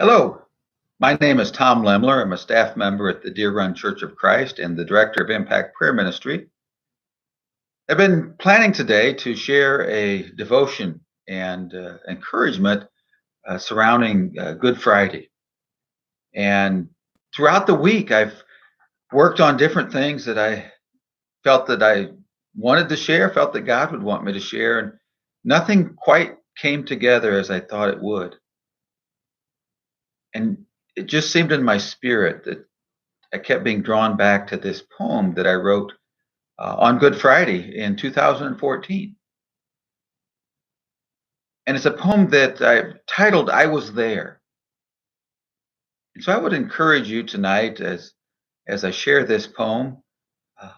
Hello, my name is Tom Lemler. I'm a staff member at the Deer Run Church of Christ and the director of Impact Prayer Ministry. I've been planning today to share a devotion and encouragement surrounding Good Friday. And throughout the week, I've worked on different things that I felt that I wanted to share, felt that God would want me to share, and nothing quite came together as I thought it would. And it just seemed in my spirit that I kept being drawn back to this poem that I wrote on Good Friday in 2014. And it's a poem that I titled I Was There. And so I would encourage you tonight as I share this poem. Uh,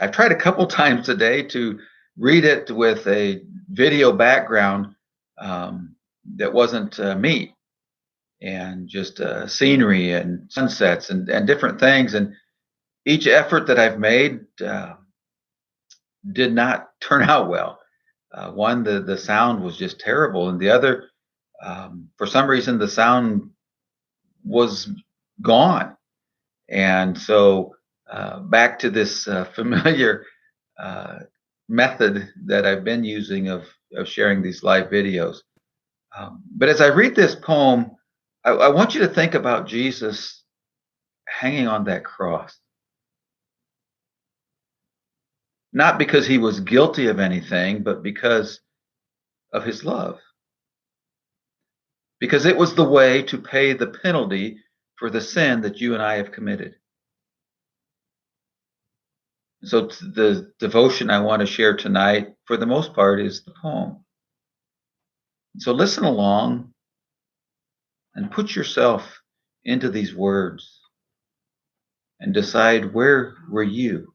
I've tried a couple times today to read it with a video background that wasn't me, and just scenery and sunsets and different things. And each effort that I've made did not turn out well. One, the sound was just terrible, and the other, for some reason, the sound was gone. And so, back to this familiar uh, method that I've been using of sharing these live videos. But as I read this poem, I want you to think about Jesus hanging on that cross, not because he was guilty of anything, but because of his love. Because it was the way to pay the penalty for the sin that you and I have committed. So the devotion I want to share tonight, for the most part, is the poem. So listen along and put yourself into these words and decide, where were you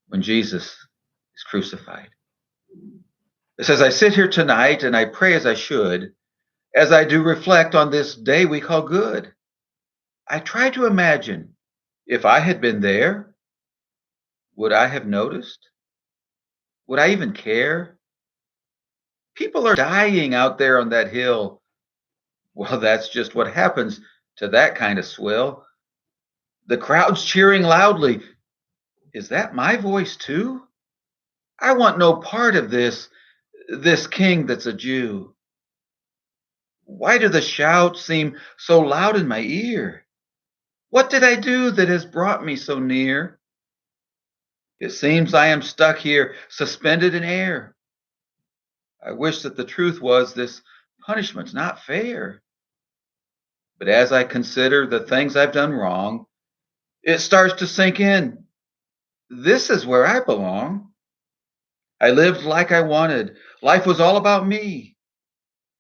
when Jesus is crucified? It says, I sit here tonight and I pray as I should, as I do reflect on this day we call good. I try to imagine, if I had been there, would I have noticed? Would I even care? People are dying out there on that hill. Well, that's just what happens to that kind of swill. The crowd's cheering loudly. Is that my voice too? I want no part of this king that's a Jew. Why do the shouts seem so loud in my ear? What did I do that has brought me so near? It seems I am stuck here, suspended in air. I wish that the truth was this punishment's not fair. But as I consider the things I've done wrong, it starts to sink in. This is where I belong. I lived like I wanted. Life was all about me.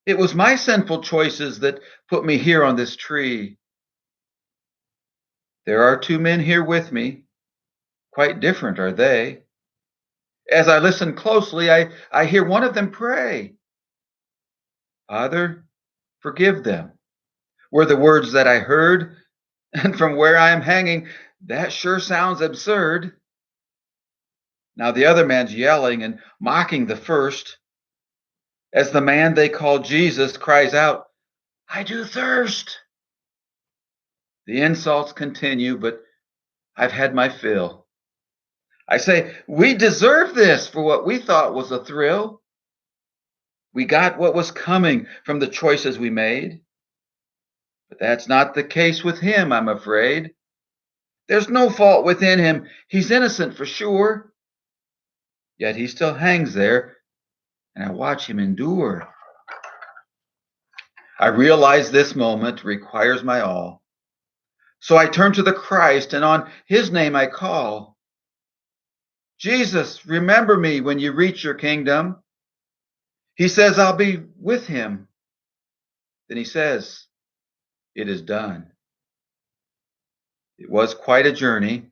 It was my sinful choices that put me here on this tree. There are two men here with me. Quite different are they. As I listen closely, I hear one of them pray. Father, forgive them, were the words that I heard. And from where I am hanging, that sure sounds absurd. Now the other man's yelling and mocking the first, as the man they call Jesus cries out, I do thirst. The insults continue, but I've had my fill. I say, we deserve this for what we thought was a thrill. We got what was coming from the choices we made. But that's not the case with him, I'm afraid. There's no fault within him. He's innocent for sure. Yet he still hangs there, and I watch him endure. I realize this moment requires my all. So I turn to the Christ, and on his name I call. Jesus, remember me when you reach your kingdom. He says, I'll be with him. Then he says, it is done. It was quite a journey.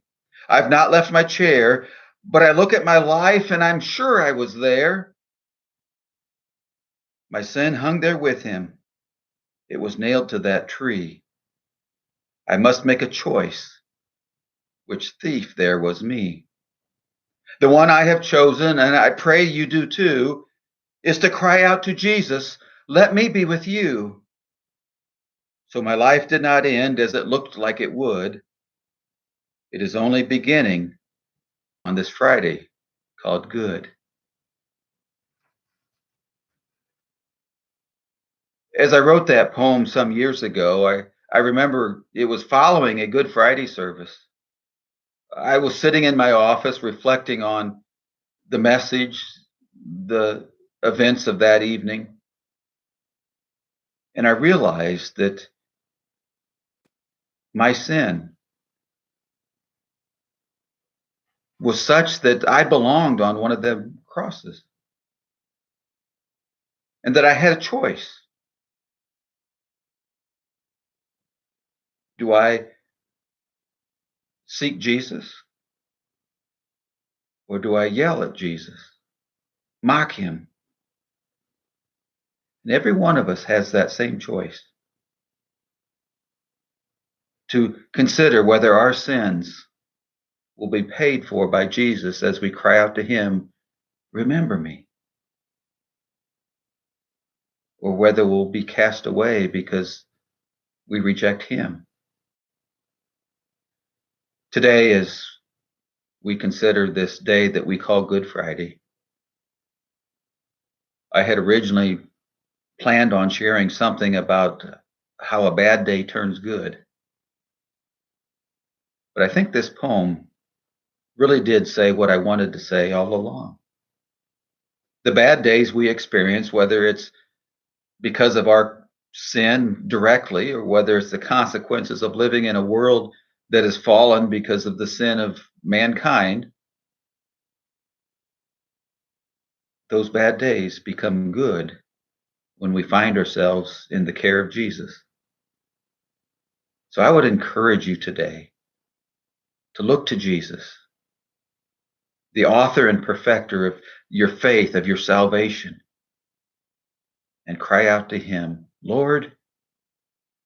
I've not left my chair, but I look at my life and I'm sure I was there. My sin hung there with him. It was nailed to that tree. I must make a choice. Which thief there was me? The one I have chosen, and I pray you do too, is to cry out to Jesus, let me be with you. So my life did not end as it looked like it would. It is only beginning on this Friday called good. As I wrote that poem some years ago, I remember it was following a Good Friday service. I was sitting in my office reflecting on the message, the events of that evening, and I realized that my sin was such that I belonged on one of them crosses and that I had a choice. Do I seek Jesus or do I yell at Jesus, mock him? And every one of us has that same choice to consider whether our sins will be paid for by Jesus as we cry out to him, remember me, or whether we'll be cast away because we reject him. Today, as we consider this day that we call Good Friday, I had originally planned on sharing something about how a bad day turns good. But I think this poem really did say what I wanted to say all along. The bad days we experience, whether it's because of our sin directly or whether it's the consequences of living in a world that has fallen because of the sin of mankind, those bad days become good when we find ourselves in the care of Jesus. So I would encourage you today to look to Jesus, the author and perfecter of your faith, of your salvation, and cry out to him, Lord,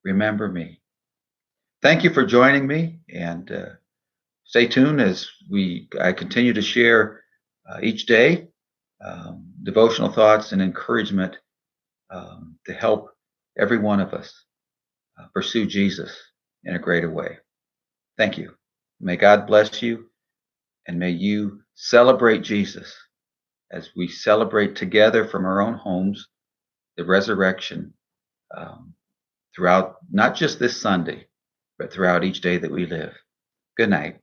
remember me. Thank you for joining me, and stay tuned as I continue to share each day devotional thoughts and encouragement to help every one of us pursue Jesus in a greater way. Thank you. May God bless you, and may you celebrate Jesus as we celebrate together from our own homes the resurrection um, throughout not just this Sunday, but throughout each day that we live. Good night.